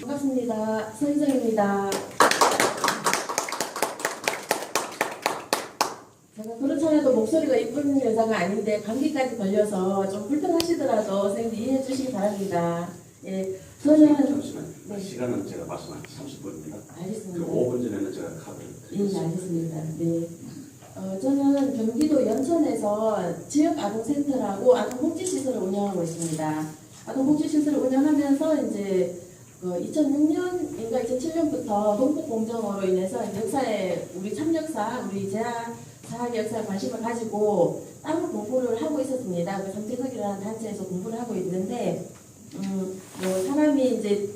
반갑습니다. 서희정입니다. 제가 그렇지 않아도 목소리가 이쁜 여자가 아닌데 감기까지 걸려서 좀 불편하시더라도 선생님 이해해 주시기 바랍니다. 예, 저는 잠시만요. 네. 시간은 제가 말씀한 30분입니다. 그 알겠습니다. 5분 전에는 제가 카드를 예, 드리겠습니다. 알겠습니다. 네. 저는 경기도 연천에서 지역아동센터라고 아동복지시설을 운영하고 있습니다. 아동복지시설을 운영하면서 이제 2006년인가 2007년부터 동북공정으로 인해서 역사에 우리 참역사, 우리 제사학 역사에 관심을 가지고 따로 공부를 하고 있었습니다. 그 삼태석이라는 단체에서 공부를 하고 있는데, 사람이 이제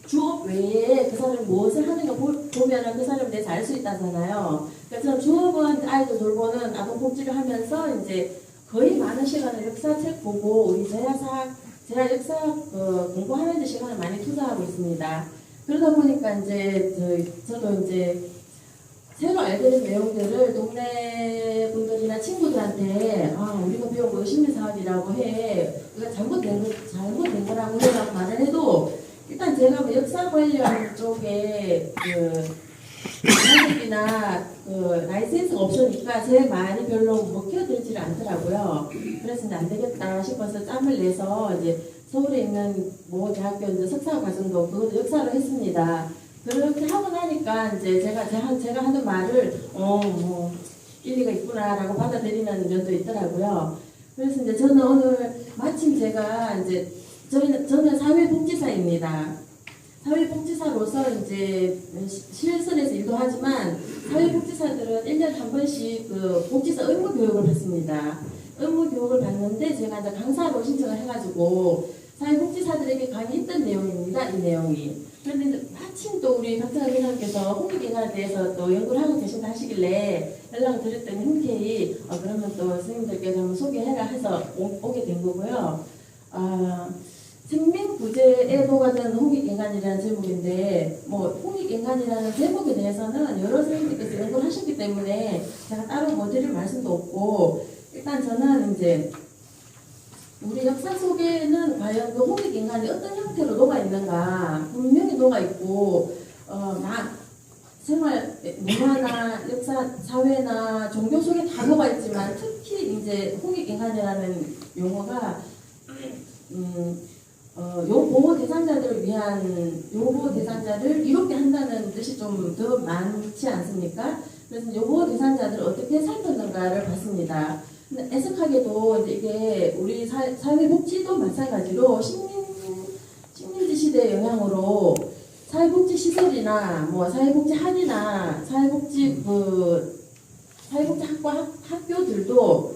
주업 외에 그 사람이 무엇을 하는가 보면은 그 사람에 대해서 알 수 있다잖아요. 그래서 주업은 아이들 돌보는 아동복지를 하면서 이제 거의 많은 시간을 역사책 보고 우리 제야 역사 공부하는 데 시간을 많이 투자하고 있습니다. 그러다 보니까 이제 저도 이제 새로 알게 된 내용들을 동네 분들이나 친구들한테 우리가 배운 거 시민사학이라고 해. 이거 잘못된 거라고 해서 말을 해도 일단 제가 뭐 역사 관련 쪽에 자격이나 라이센스가 없으니까 제 말이 별로 먹혀들지를 않더라고요. 그래서 이제 안 되겠다 싶어서 짬을 내서 이제 서울에 있는 모 대학교 이제 석사 과정도 그것도 역사로 했습니다. 그렇게 하고 나니까 이제 제가 하는 말을 일리가 있구나라고 받아들이는 면도 있더라고요. 그래서 이제 저는 오늘 마침 제가 이제 저는 사회복지사입니다. 사회복지사로서 이제 실선에서 일도 하지만 사회복지사들은 1년에 한 번씩 그 복지사 의무 교육을 받습니다. 의무 교육을 받는데 제가 이제 강사로 신청을 해가지고 사회복지사들에게 강의했던 내용입니다. 이 내용이. 그런데 이제 마침 또 우리 박정환 회장께서 홍익인간에 대해서 또 연구를 하고 계신다 하시길래 연락을 드렸더니 흔쾌히 그러면 또 선생님들께서 한번 소개해라 해서 오게 된 거고요. 생명구제에 녹아든 홍익인간이라는 제목인데 홍익인간이라는 제목에 대해서는 여러 선생님들께서 연구를 하셨기 때문에 제가 따로 드릴 말씀도 없고 일단 저는 이제 우리 역사 속에는 과연 그 홍익인간이 어떤 형태로 녹아있는가 분명히 녹아있고 생활, 문화나 역사, 사회나 종교 속에 다 녹아있지만 특히 이제 홍익인간이라는 용어가 보호 대상자들을 위한 보호 대상자를 이롭게 한다는 뜻이 좀 더 많지 않습니까? 그래서 보호 대상자들을 어떻게 살폈는가를 봤습니다. 근데 애석하게도 이제 이게 우리 사회복지도 마찬가지로 식민지 시대의 영향으로 사회복지 시설이나 사회복지학이나 사회복지 학교들도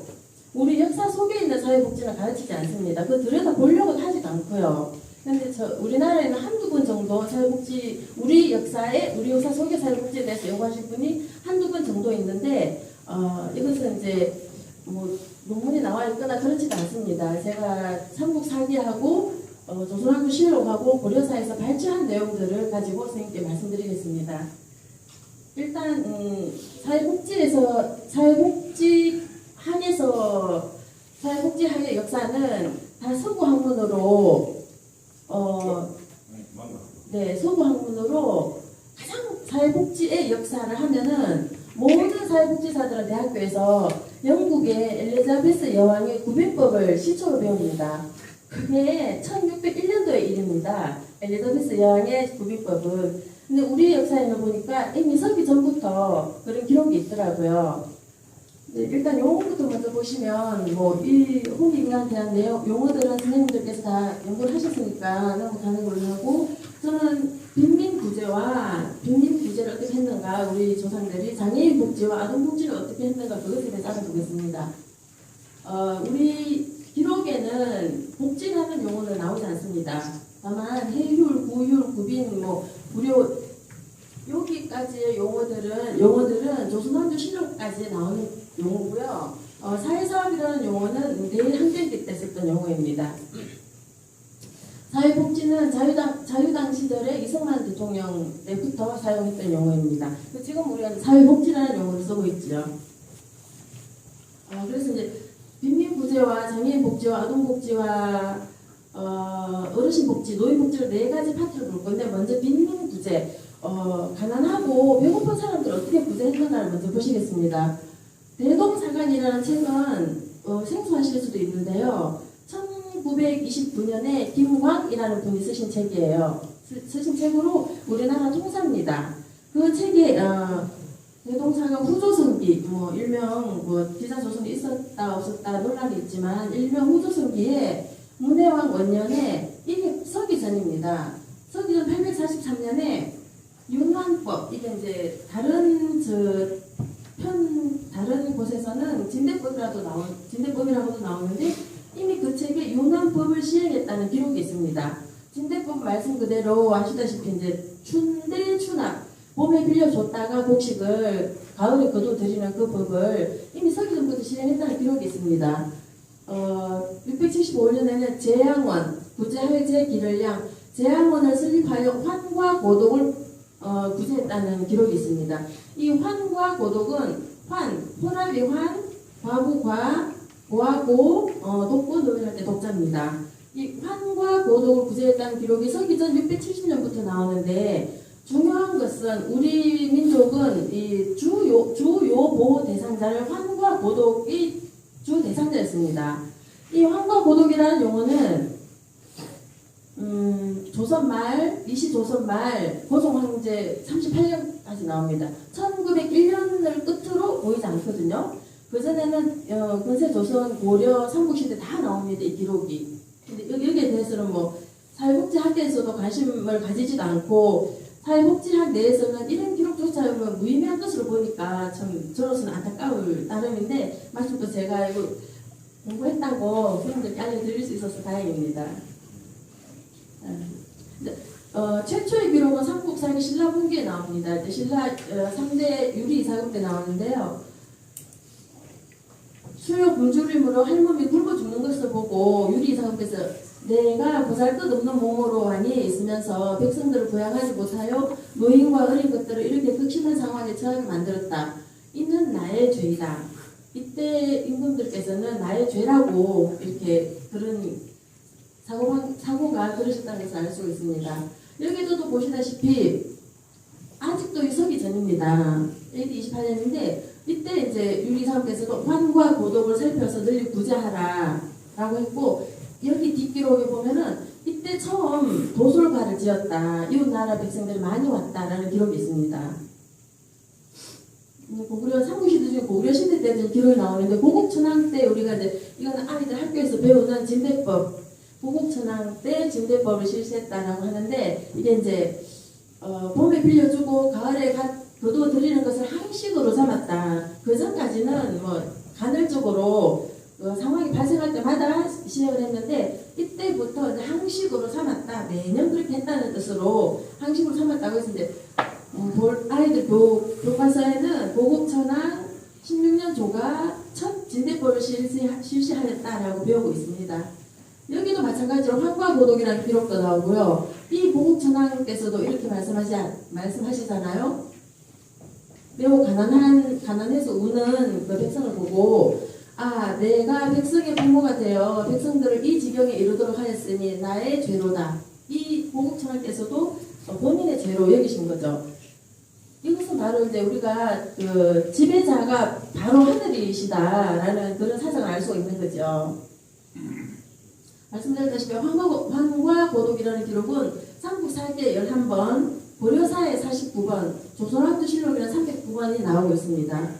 우리 역사 속에 있는 사회복지는 가르치지 않습니다. 그 들여다 보려고 하지도 않고요. 근데 우리나라에는 한두 분 정도 사회복지, 우리 역사 속의 사회복지에 대해서 연구하실 분이 한두 분 정도 있는데, 이것은 이제 논문이 나와 있거나 그렇지도 않습니다. 제가 삼국사기하고 조선왕조 실록하고 고려사에서 발췌한 내용들을 가지고 선생님께 말씀드리겠습니다. 일단 사회복지학의 역사는 다 서구 학문으로 서구 학문으로 가장 사회복지의 역사를 하면은 모든 사회복지사들은 대학교에서 영국의 엘리자베스 여왕의 구빈법을 시초로 배웁니다. 그게 1601년도의 일입니다. 엘리자베스 여왕의 구빈법은. 근데 우리 역사에는 보니까 이미 서기 전부터 그런 기록이 있더라고요. 일단 용어부터 먼저 보시면 이 홍익인간에 대한 용어들은 선생님들께서 다 연구를 하셨으니까 넘어가는 걸로 하고 저는 빈민구제를 어떻게 했는가 우리 조상들이 장애인 복지와 아동복지를 어떻게 했는가 그것에 대해서 알아보겠습니다. 우리 기록에는 복지라는 용어는 나오지 않습니다. 다만 해율, 구율, 구빈, 무료 여기까지의 용어들은 조선왕조 실록까지 나오는 용어고요. 사회사업이라는 용어는 대항쟁기 때 썼던 용어입니다. 사회복지는 자유당 시절에 이승만 대통령 때부터 사용했던 용어입니다. 지금 우리가 사회복지라는 용어를 쓰고 있죠. 그래서 이제 빈민구제와 장애인복지와 아동복지와 어르신복지, 노인복지로 4가지 파트를 볼 건데 먼저 빈민구제, 가난하고 배고픈 사람들 어떻게 구제했는가를 먼저 보시겠습니다. 대동사관이라는 책은 생소하실 수도 있는데요. 1929년에 김광이라는 분이 쓰신 책이에요. 쓰신 책으로 우리나라 통사입니다. 그 책에 대동사관 후조선기, 일명 기자조선이 있었다 없었다 논란이 있지만 일명 후조선기에 문해왕 원년에 이게 서기 전입니다. 서기 전 843년에 윤환법, 이게 이제 다른 곳에서는 진대법이라고도 나오는데 이미 그 책에 윤환법을 시행했다는 기록이 있습니다. 진대법 말씀 그대로 아시다시피 이제 춘대 추납, 봄에 빌려줬다가 곡식을 가을에 거둬들이는 그 법을 이미 서기 전부터 시행했다는 기록이 있습니다. 675년에는 재양원, 구제할제 기를량, 재양원을 설립하여 환과 고독을 구제했다는 기록이 있습니다. 이 환과 고독은 호랍이 환, 과부과, 고하고, 독고, 노인할 때 독자입니다. 이 환과 고독을 구제했다는 기록이 서기전 670년부터 나오는데 중요한 것은 우리 민족은 이 주요보호 대상자를 환과 고독이 주 대상자였습니다. 이 환과 고독이라는 용어는 이시조선 말 고종황제 38년까지 나옵니다. 1901년을 끝으로 보이지 않거든요. 그전에는 근세조선, 고려, 삼국시대 다 나옵니다. 이 기록이. 근데 여기에 대해서는 사회복지학계에서도 관심을 가지지도 않고 사회복지학 내에서는 이런 기록조차 무의미한 것으로 보니까 참 저로서는 안타까울 따름인데 마침또 제가 이거 공부했다고 선생님들께 알려드릴 수 있어서 다행입니다. 최초의 기록은 삼국사기 신라분기에 나옵니다. 이제 신라 3대 유리 이사금 때 나오는데요. 수요 굶주림으로 할멈이 굶어 죽는 것을 보고 유리 이사금께서 내가 보잘것없는 몸으로 많이 있으면서 백성들을 부양하지 못하여 노인과 어린 것들을 이렇게 극심한 상황에 처하게 만들었다. 이는 나의 죄이다. 이때 임금들께서는 나의 죄라고 이렇게 그런 사고가 그러셨다는 것을 알 수 있습니다. 여기서도 보시다시피 아직도 이 서기 전입니다. AD 28년인데 이때 이제 유리사님께서도 환과 고독을 살펴서 널리 구제하라 라고 했고 여기 뒷기록에 보면은 이때 처음 도솔가를 지었다. 이웃나라 백성들이 많이 왔다라는 기록이 있습니다. 고구려 삼국시대 중에 고구려 시대 때도 기록이 나오는데 고국천왕 때 우리가 이제 이거는 아이들 학교에서 배우는 진대법 고국천왕 때 진대법을 실시했다라고 하는데 이게 이제 봄에 빌려주고 가을에 거두어들이는 것을 항식으로 삼았다. 그 전까지는 간헐적으로 상황이 발생할 때마다 시행을 했는데 이때부터 이제 항식으로 삼았다. 매년 그렇게 했다는 뜻으로 항식으로 삼았다고 했는데 아이들 교과서에는 고국천왕 16년 조가 첫 진대법을 실시하였다라고 배우고 있습니다. 여기도 마찬가지로 환과 고독이라는 기록도 나오고요. 이 고국천왕께서도 이렇게 말씀하시잖아요. 매우 가난해서 우는 그 백성을 보고 내가 백성의 부모가 되어 백성들을 이 지경에 이르도록 하였으니 나의 죄로다. 이 고국천왕께서도 본인의 죄로 여기신 거죠. 이것은 바로 이제 우리가 그 지배자가 바로 하늘이시다라는 그런 사정을 알 수가 있는 거죠. 말씀드렸다시피 환과 고독이라는 기록은 삼국사기에 11번, 고려사에 49번, 조선왕조실록에는 309번이 나오고 있습니다.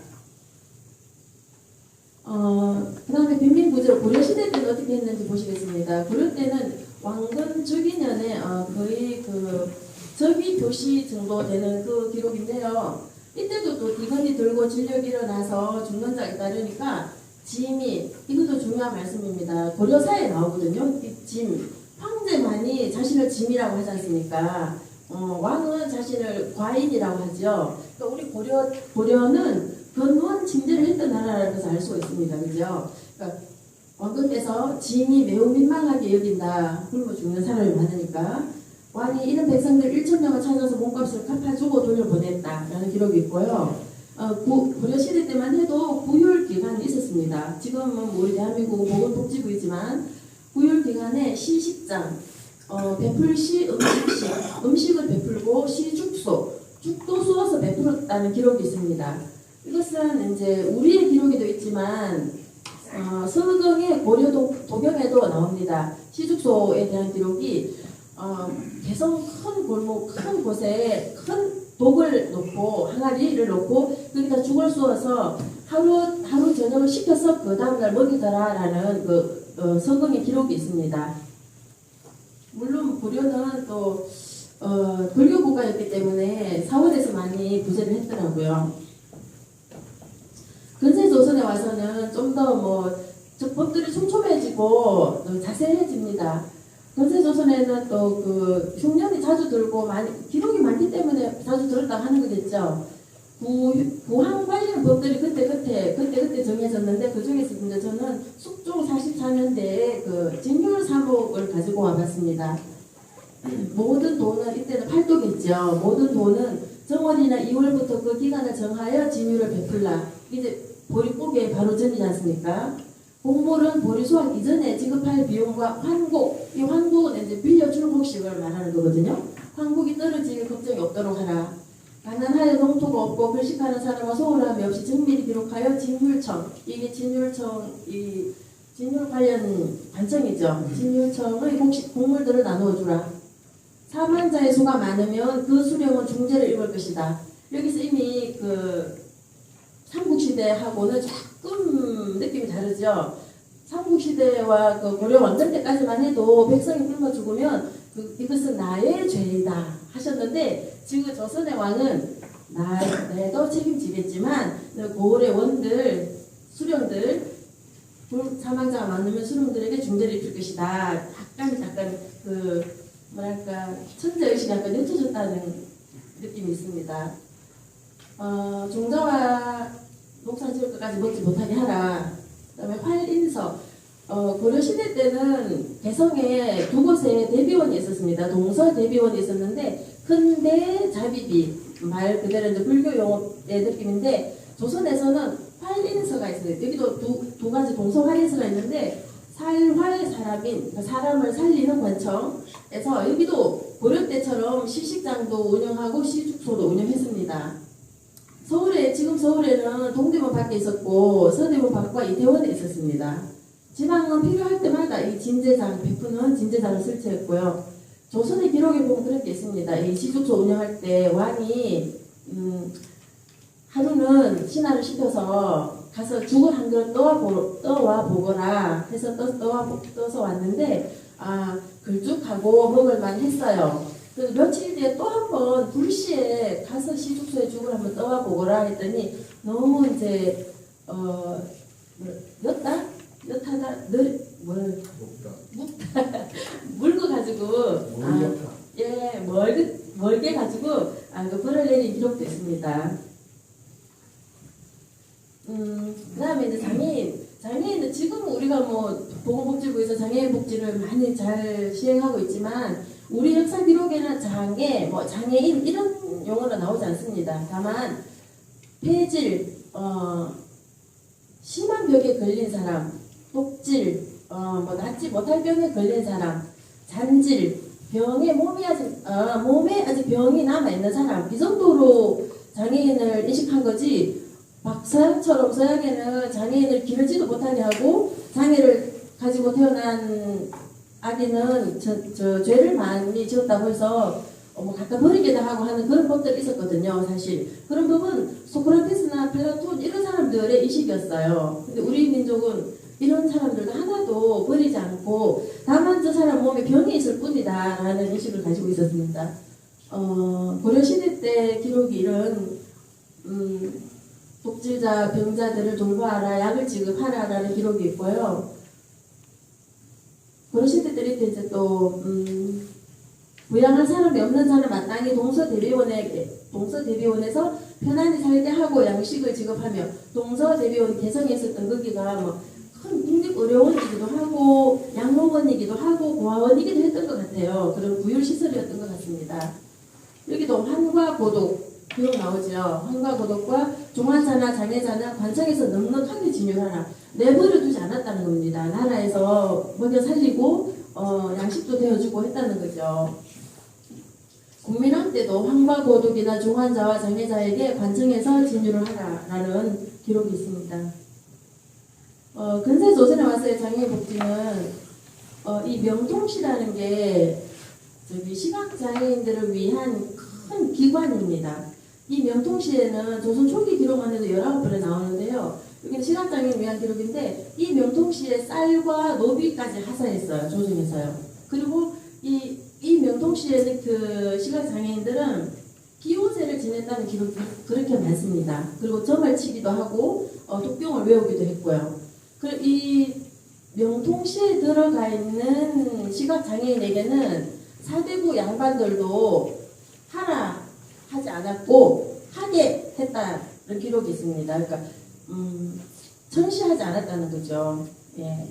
그 다음에 빈민구제로 고려시대 때는 어떻게 했는지 보시겠습니다. 고려 때는 왕건 즉위년에 거의 적위 표시 정도 되는 그 기록인데요. 이때도 또 기근이 들고 진력이 일어나서 죽는 자에 따르니까 짐이, 이것도 중요한 말씀입니다. 고려사에 나오거든요. 이 짐, 황제만이 자신을 짐이라고 하지 않습니까? 왕은 자신을 과인이라고 하죠. 그러니까 우리 고려는 근원 침대를 했던 나라라는 것을 알 수가 있습니다. 그죠? 그러니까 왕건께서 짐이 매우 민망하게 여긴다. 굶어 죽는 사람이 많으니까. 왕이 이런 백성들 1,000명을 찾아서 몸값을 갚아주고 돌려보냈다라는 기록이 있고요. 고려시대 때만 해도 구휼기간이 있었습니다. 지금은 우리 대한민국은 보건복지부이지만 구휼기간에 시식장, 베풀 시 음식시 음식을 베풀고 시 죽소 죽도 쏘아서 베풀었다는 기록이 있습니다. 이것은 이제 우리의 기록에도 있지만 서경의 고려 도경에도 나옵니다. 시죽소에 대한 기록이 개성 큰 골목 큰 곳에 큰 독을 놓고 항아리를 놓고 거기다 죽을 쏘아서 하루 저녁을 시켜서 그 다음날 먹이더라라는 서경의 기록이 있습니다. 물론 고려는 또 불교 국가였기 때문에 사원에서 많이 구제를 했더라고요. 근세조선에 와서는 좀 더 법들이 촘촘해지고 자세해집니다. 근세조선에는 또 흉년이 자주 들고 기록이 많기 때문에 자주 들었다고 하는 거겠죠. 구항 관련 법들이 그때 정해졌는데 그 중에서 이제 저는 숙종 44년대에 진율 사목을 가지고 와봤습니다. 모든 돈은 이때는 팔도겠죠. 모든 돈은 정월이나 2월부터 그 기간을 정하여 진율을 베풀라. 이제 보릿고개 바로 전이지 않습니까? 공물은 보리 수확 이전에 지급할 비용과 환곡, 이 환곡은 이제 빌려줄 곡식을 말하는 거거든요. 환곡이 떨어지게 걱정이 없도록 하라. 가난하여 농토가 없고 글식하는 사람과 소홀함이 없이 정밀히 기록하여 진율청, 이게 진율청, 이 진율 관련 관청이죠. 진율청의 곡식 곡물들을 나누어주라. 4만 자의 수가 많으면 그 수령은 중재를 입을 것이다. 여기서 이미 삼국시대하고는 조금 느낌이 다르죠. 삼국시대와 고려 왕정 때까지만 해도 백성이 굶어 죽으면 이것은 나의 죄이다 하셨는데, 지금 조선의 왕은 내도 책임지겠지만 고을의 원들, 수령들, 사망자가 많으면 수령들에게 중재를 입힐 것이다. 약간 천재의식이 약간 늦춰졌다는 느낌이 있습니다. 종자와 농사 지을 것까지 먹지 못하게 하라. 그 다음에 활인서. 고려시대 때는 개성에 두 곳에 대비원이 있었습니다. 동서 대비원이 있었는데, 큰대 자비비. 말 그대로 이제 불교 용어의 느낌인데, 조선에서는 활인서가 있습니다. 여기도 두 가지 동서 활인서가 있는데, 살활 사람인, 사람을 살리는 관청에서 여기도 고려 때처럼 시식장도 운영하고 시죽소도 운영했습니다. 지금 서울에는 동대문 밖에 있었고 서대문 밖과 이태원에 있었습니다. 지방은 필요할 때마다 이 진제장, 베푸는 진제장을 설치했고요. 조선의 기록에 보면 그런 게 있습니다. 이 시죽소 운영할 때 왕이 하루는 신하를 시켜서 가서 죽을 한 그릇 떠와 보거라 해서 떠서 왔는데 걸쭉하고 먹을만 했어요. 그래서 며칠 뒤에 또 한 번 불시에 가서 시죽소에 죽을 한번 떠와 보거라 했더니 너무 이제 옅하다 묽어 가지고 멀게 가지고 벌을 내린 기록도 있습니다. 그 다음에 이제 장애인은 지금 우리가 보건복지부에서 장애인 복지를 많이 잘 시행하고 있지만, 우리 역사 기록에는 장애인 이런 용어는 나오지 않습니다. 다만 폐질, 심한 병에 걸린 사람, 독질, 낫지 못할 병에 걸린 사람, 잔질, 몸에 아직 병이 남아 있는 사람, 이 정도로 장애인을 인식한 거지. 박서양처럼 서양에는 장애인을 기르지도 못하게 하고 장애를 가지고 태어난 아기는 죄를 많이 지었다고 해서 갖다 버리기도 하고 하는 그런 법들이 있었거든요. 사실 그런 법은 소크라테스나 플라톤 이런 사람들의 인식이었어요. 근데 우리 민족은 이런 사람들도 하나도 버리지 않고 다만 저 사람 몸에 병이 있을 뿐이다 라는 인식을 가지고 있었습니다. 고려시대 때 기록이 이런 독질자, 병자들을 돌보아라, 약을 지급하라라는 기록이 있고요. 고려시대 때 이렇게 이제 또 부양할 사람이 없는 사람 마땅히 동서대비원에서 편안히 살게 하고 양식을 지급하며, 동서대비원 개성에 있었던 거기가 큰 국립의료원이기도 하고 양로원이기도 하고 고아원이기도 했던 것 같아요. 그런 구휼시설이었던 것 같습니다. 여기도 환과 고독 기록 나오죠. 환과 고독과 종환자나 장애자는 관청에서 넉넉하게 진율하라. 내버려 두지 않았다는 겁니다. 나라에서 먹여 살리고 양식도 되어주고 했다는 거죠. 국민학 때도 황바고독이나 중환자와 장애자에게 관청에서 진료를 하라라는 기록이 있습니다. 근세 조선에 와서의 장애복지는 이 명통시라는 게 시각장애인들을 위한 큰 기관입니다. 이 명통시에는 조선 초기 기록만 해도 19번에 나오는데요. 여기는 시각장애인을 위한 기록인데 이 명통시에 쌀과 노비까지 하사했어요. 조정에서요. 그리고 이 명통시에는 그 시각장애인들은 기호제를 지낸다는 기록이 그렇게 많습니다. 그리고 점을 치기도 하고 독병을 외우기도 했고요. 그리고 이 명통시에 들어가 있는 시각장애인에게는 사대부 양반들도 하라 하지 않았고 하게 했다는 기록이 있습니다. 그러니까 청시하지 않았다는 거죠. 예.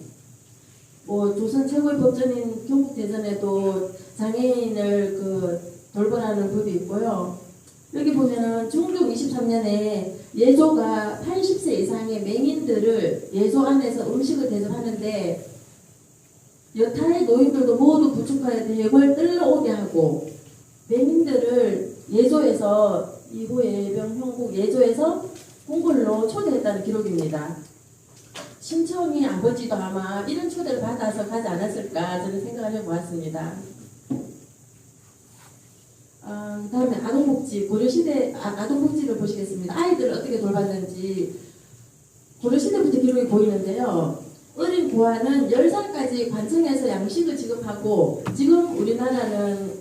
뭐 조선 최고의 법전인 경국대전에도 장애인을 돌보라는 법이 있고요. 여기 보면은 중종 23년에 예조가 80세 이상의 맹인들을 예조 안에서 음식을 대접하는데 여타의 노인들도 모두 부축하여 대궐 들러오게 하고 맹인들을 예조에서 이후 예병 형국 예조에서 궁궐로 초대했다는 기록입니다. 신청이 아버지도 아마 이런 초대를 받아서 가지 않았을까 저는 생각을 해보았습니다. 다음에 아동복지, 고려시대 아동복지를 보시겠습니다. 아이들을 어떻게 돌봤는지 고려시대부터 기록이 보이는데요. 어린 고아는 10살까지 관청에서 양식을 지급하고 지금 우리나라는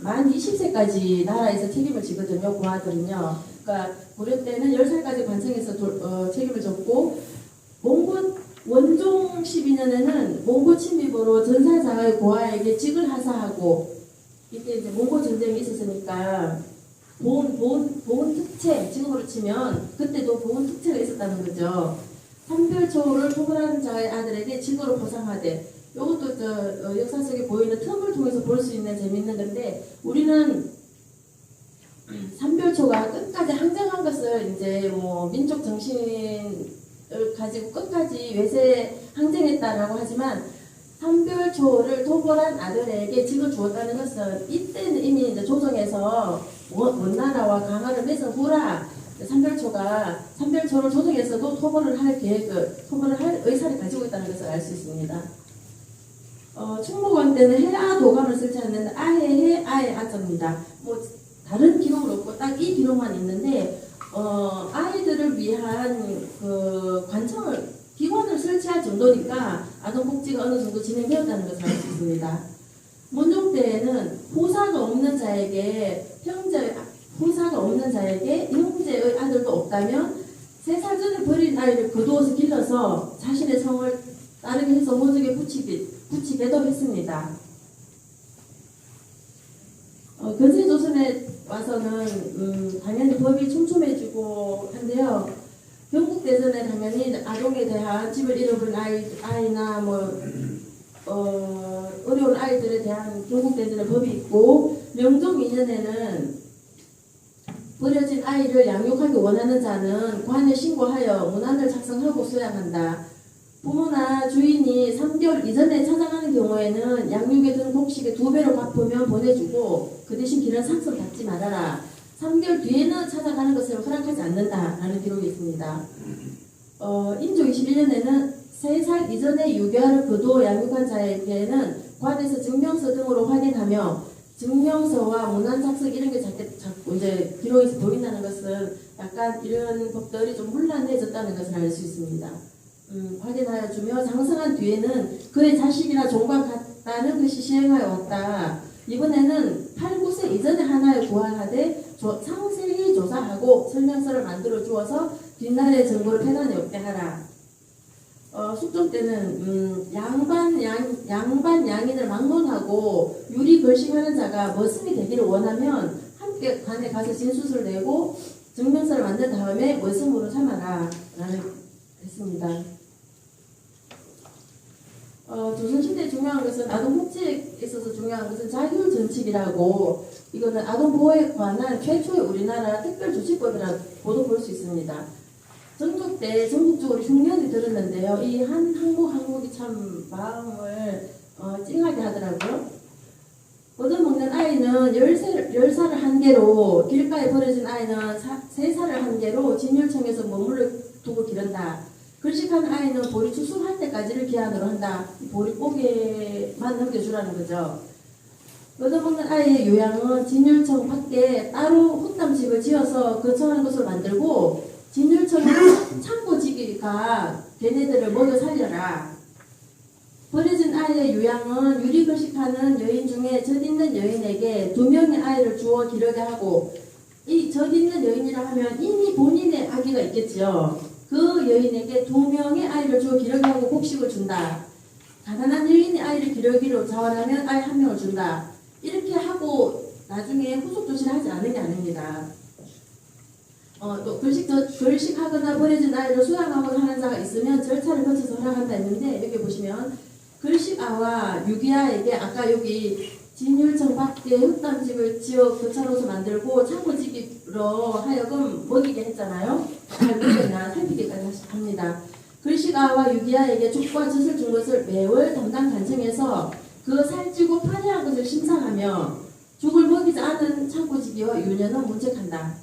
만 20세까지 나라에서 책임을 지거든요. 고아들은요. 그러니까 고려 때는 10살까지 관청에서 책임을 졌고 원종 12년에는 몽고 침입으로 전사자의 고아에게 직을 하사하고 이때 이제 몽고 전쟁이 있었으니까 보훈 특채 지금으로 치면 그때도 보훈 특채가 있었다는 거죠. 삼별초를 토벌하는 자의 아들에게 직으로 보상하되 이것도 역사 속에 보이는 틈을 통해서 볼 수 있는 재미있는 건데 우리는 삼별초가 끝까지 항쟁한 것을 이제 뭐 민족 정신을 가지고 끝까지 외세 항쟁했다라고 하지만 삼별초를 토벌한 아들에게 직을 주었다는 것은 이때는 이미 이제 조정에서 원나라와 강화를 맺은 후라 삼별초를 조정에서도 토벌을 할 의사를 가지고 있다는 것을 알 수 있습니다. 충무관 때는 해아 도감을 설치하는 아해해 아해 아자입니다. 뭐 다른 기록은 없고 딱 이 기록만 있는데 아이들을 위한 기관을 설치할 정도니까 아동복지가 어느 정도 진행되었다는 것을 알 수 있습니다. 문종 때에는 후사가 없는 자에게 형제의 아들도 없다면 3살 전에 버린 아이를 거두어서 길러서 자신의 성을 따르게 해서 모족에 붙이게도 했습니다. 근세조선에 와서는 당연히 법이 촘촘해지고 한데요. 경국대전에 당연히 아동에 대한 집을 잃어버린 아이나 어려운 아이들에 대한 경국대전의 법이 있고 명종 2년에는 버려진 아이를 양육하기 원하는 자는 관에 신고하여 문안을 작성하고 수양한다. 부모나 주인이 3개월 이전에 찾아가는 경우에는 양육에 든 곡식의 2배로 갚으면 보내주고 그 대신 길은 상선 닫지 말아라. 3개월 뒤에는 찾아가는 것을 허락하지 않는다라는 기록이 있습니다. 인조 21년에는 3살 이전에 유교를 거두어 양육한 자에게는 관에서 증명서 등으로 확인하며 증명서와 문안 작성 이런 게 자꾸 이제 기록에서 보인다는 것은 약간 이런 법들이 좀 혼란해졌다는 것을 알 수 있습니다. 확인하여 주며 장성한 뒤에는 그의 자식이나 종과 같다는 것이 시행하여 왔다. 이번에는 8, 9세 이전에 하나에 구하하되 상세히 조사하고 설명서를 만들어 주어서 뒷날의 정보를 패단에 없게 하라. 숙종 때는 양반 양인을 막론하고 유리 걸식하는 자가 머슴이 되기를 원하면 함께 관에 가서 진술서를 내고 증명서를 만든 다음에 머슴으로 삼아라 라는 했습니다. 조선시대에 중요한 것은 아동복지에 있어서 중요한 것은 자율정책이라고 이거는 아동보호에 관한 최초의 우리나라 특별조치법이라고도 볼 수 있습니다. 전국 때 전국적으로 흉년이 들었는데요. 이 한 항목이 참 마음을 찡하게 하더라고요. 얻어먹는 아이는 10살을 한 개로, 길가에 버려진 아이는 3살을 한 개로 진열청에서 머물러 두고 기른다. 글식한 아이는 보리 추수할 때까지를 기한으로 한다. 보리 고개만 넘겨주라는 거죠. 얻어먹는 아이의 요양은 진열청 밖에 따로 훗담집을 지어서 거처하는 것으로 만들고, 진열청에 창고지기가 걔네들을 먹여 살려라. 버려진 아이의 요양은 유리글식하는 여인 중에 젖있는 여인에게 2명의 아이를 주어 기르게 하고, 이 젖있는 여인이라 하면 이미 본인의 아기가 있겠지요. 그 여인에게 2명의 아이를 주어 기르게 하고 곡식을 준다. 가난한 여인의 아이를 기르기로 자원하면 아이 1명을 준다. 이렇게 하고 나중에 후속 조치를 하지 않은 게 아닙니다. 또 글식하거나 버려진 아이를 수양하거나 하는 자가 있으면 절차를 거쳐서 허락한다 했는데, 여기 보시면 글식아와 유기아에게 아까 여기 진율청 밖에 흙담집을 지어 거처로서 만들고 창고지기로 하여금 먹이게 했잖아요. 잘 먹였나 살피기까지 합니다. 글식아와 유기아에게 죽과 젖을 준 것을 매월 담당 간청에서 그 살찌고 파리한 것을 심사하며 죽을 먹이지 않은 창고지기와 유년은 문책한다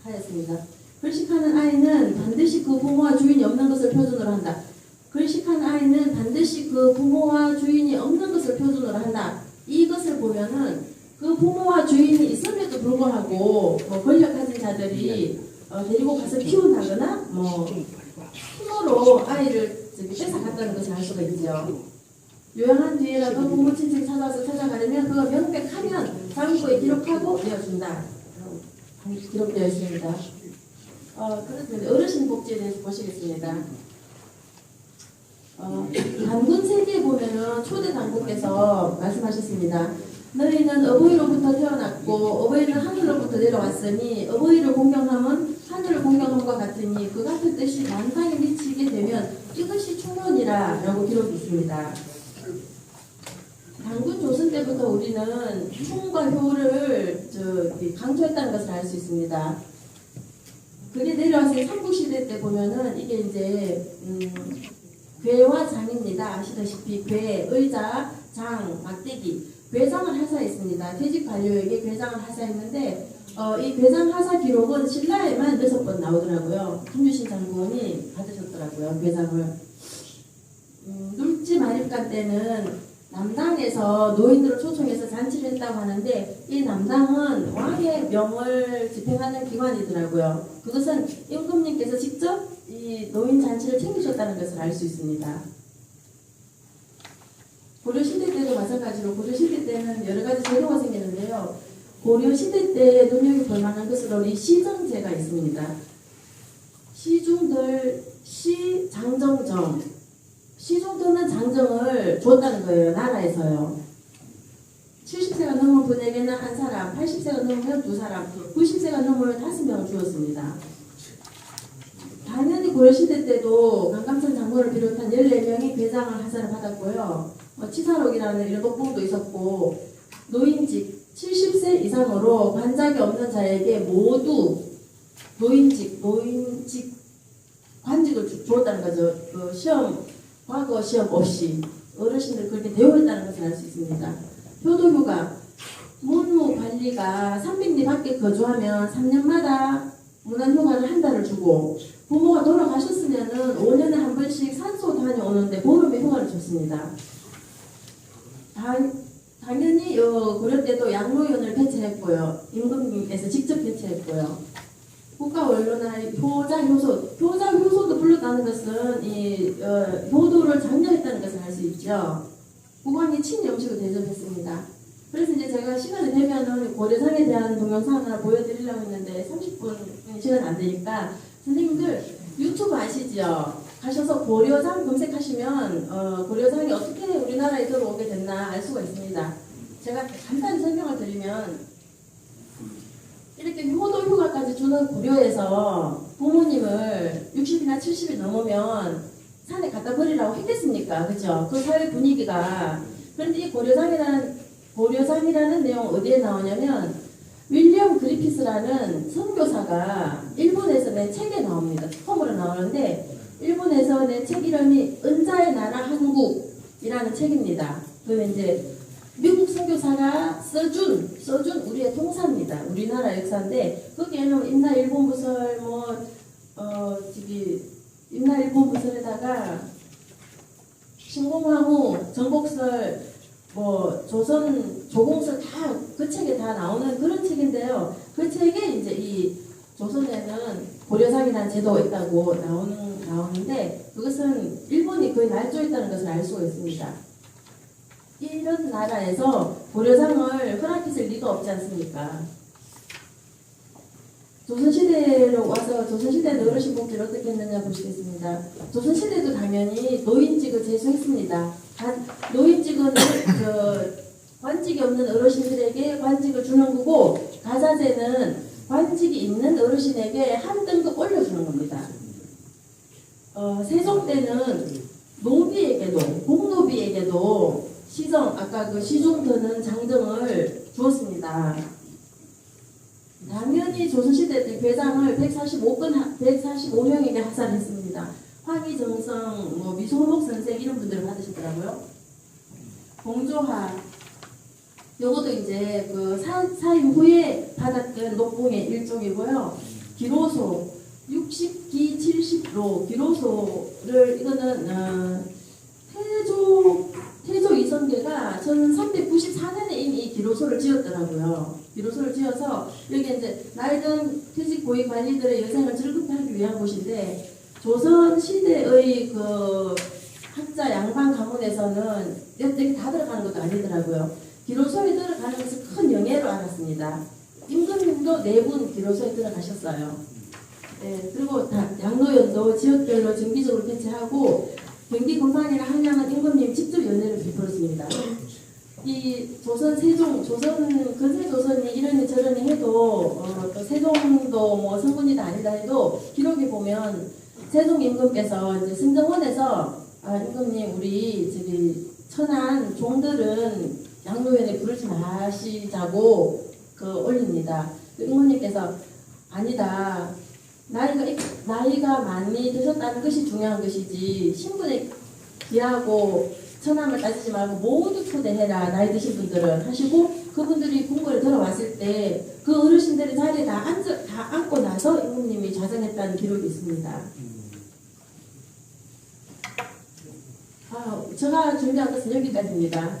하였습니다. 글식하는 아이는 반드시 그 부모와 주인이 없는 것을 표준으로 한다. 글식한 아이는 반드시 그 부모와 주인이 없는 것을 표준으로 한다. 이것을 보면은 그 부모와 주인이 있음에도 불구하고 권력 가진 자들이 데리고 가서 키운다거나 힘으로 아이를 뺏어갔다는 것을 알 수가 있죠. 요양한 뒤에라도 부모 친척이 찾아가려면 그가 명백하면 장부에 기록하고 내어준다. 기록되어 있습니다. 그렇습니다. 어르신 복지에 대해서 보시겠습니다. 단군 세계에 보면은 초대 단군께서 말씀하셨습니다. 너희는 어버이로부터 태어났고 어버이는 하늘로부터 내려왔으니 어버이를 공경함은 하늘을 공경함과 같으니 그 같은 뜻이 만상에 미치게 되면 이것이 충론이라 라고 기록이 있습니다. 단군 조선 때부터 우리는 충과 효를 강조했다는 것을 알 수 있습니다. 그게 내려와서 삼국시대 때 보면은 이게 이제 괴와 장입니다. 아시다시피 괴, 의자, 장, 막대기, 괴장을 하사했습니다. 퇴직 관료에게 괴장을 하사했는데 이 괴장 하사 기록은 신라에만 6번 나오더라고요. 김유신 장군이 받으셨더라고요. 괴장을. 눌지 마립간 때는 남당에서 노인들을 초청해서 잔치를 했다고 하는데 이 남당은 왕의 명을 집행하는 기관이더라고요. 그것은 임금님께서 직접 이 노인 잔치를 챙기셨다는 것을 알 수 있습니다. 고려시대 때도 마찬가지로 고려시대 때는 여러 가지 제도가 생기는데요. 고려시대 때 눈여겨볼 만한 것으로 이 시정제가 있습니다. 시중들 시장정정 시중도는 장정을 줬다는 거예요. 나라에서요. 70세가 넘은 분에게는 한 사람, 80세가 넘으면 2사람, 90세가 넘으면 5명을 주었습니다. 당연히 고려시대 때도 강감천 장군을 비롯한 14명이 괴장을 하사를 받았고요. 치사록이라는 일곡봉도 있었고 노인직 70세 이상으로 관작이 없는 자에게 모두 노인직 관직을 주었다는 거죠. 과거 시험 없이 어르신들 그렇게 대우했다는 것을 알 수 있습니다. 효도휴가 문무 관리가 300리 밖에 거주하면 3년마다 문안휴가를 한 달을 주고 부모가 돌아가셨으면은 5년에 한 번씩 산소 다녀오는데 보름의 휴가를 줬습니다. 당연히 고려 때도 양로위원을 배치했고요. 임금님께서 직접 배치했고요. 국가 원로나 효자효소도 불렀다는 것은 효도를 장려했다는 것을 알 수 있죠. 국왕이 친히 음식을 대접했습니다. 그래서 이제 제가 시간이 되면은 고려상에 대한 동영상을 보여드리려고 했는데 30분 시간 안 되니까 선생님들 유튜브 아시죠? 가셔서 고려상 검색하시면 고려상이 어떻게 우리나라에 들어오게 됐나 알 수가 있습니다. 제가 간단히 설명을 드리면 이렇게 효도휴가까지 주는 고려에서 부모님을 60이나 70이 넘으면 산에 갖다 버리라고 했겠습니까? 그죠? 그 사회 분위기가. 그런데 이 고려상이라는 내용 어디에 나오냐면 윌리엄 그리피스라는 선교사가 일본에서 낸 책에 나옵니다. 처음으로 나오는데 일본에서 낸 책 이름이 은자의 나라 한국 책입니다. 그러면 이제 미국 선교사가 써준 우리의 통사입니다. 우리나라 역사인데 거기에는 임나일본부설 임나일본부설에다가 신공화후 정복설 조선 조공설 다 그 책에 다 나오는 그런 책인데요. 그 책에 이제 이 조선에는 고려상이라는 제도가 있다고 나오는데 그것은 일본이 거의 날조했다는 것을 알 수가 있습니다. 이런 나라에서 고려상을 허락했을 리가 없지 않습니까? 조선시대로 와서 조선시대의 어르신 복지를 어떻게 했느냐 보시겠습니다. 조선시대도 당연히 노인직을 제수했습니다. 노인직은 관직이 없는 어르신들에게 관직을 주는 거고 가사제는 관직이 있는 어르신에게 한 등급 올려주는 겁니다. 세종 때는 노비에게도 공노비에게도 아까 그 시종터는 장정을 주었습니다. 당연히 조선시대 때 괴장을 145명에게 학살했습니다. 황희정성, 미소록 선생 이런 분들을 받으시더라고요. 공조하 요것도 이제 그 사임 후에 받았던 녹봉의 일종이고요. 기로소 60기 70로 기로소를 이거는 태조 이성계가 1394년에 이미 이 기로소를 지었더라고요. 기로소를 지어서 여기 이제 나이든 퇴직 고위 관리들의 여생을 즐겁게 하기 위한 곳인데 조선 시대의 그 학자 양반 가문에서는 이렇게 다 들어가는 것도 아니더라고요. 기로소에 들어가는 것을 큰 영예로 알았습니다. 임금님도 4분 기로소에 들어가셨어요. 네, 그리고 양로연도 지역별로 정기적으로 배치하고 경기 금방이나 한양은 임금님 직접 연회를 베풀었습니다. 이 근세 조선이 이러니 저러니 해도 또 세종도 성군이다 아니다 해도 기록에 보면 세종 임금께서 이제 승정원에서 임금님 우리 천안 종들은 양로연에 부르지 마시자고 올립니다. 임금님께서 아니다. 나이가 많이 드셨다는 것이 중요한 것이지 신분에 귀하고 천함을 따지지 말고 모두 초대해라. 나이 드신 분들은 하시고 그분들이 궁궐에 들어왔을 때 그 어르신들이 자리에 다 앉고 나서 임금님이 좌정했다는 기록이 있습니다. 제가 준비한 것은 여기까지입니다.